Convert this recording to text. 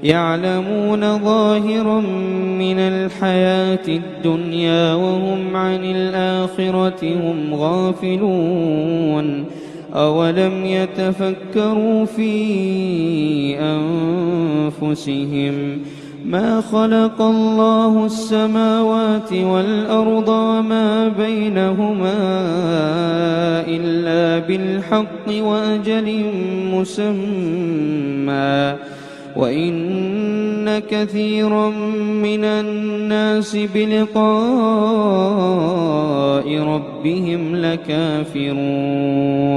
يعلمون ظاهرا من الحياة الدنيا وهم عن الآخرة هم غافلون أولم يتفكروا في أنفسهم ما خلق الله السماوات والأرض وما بينهما إلا بالحق وأجل مسمى وإن كثيرا من الناس بلقاء ربهم لكافرون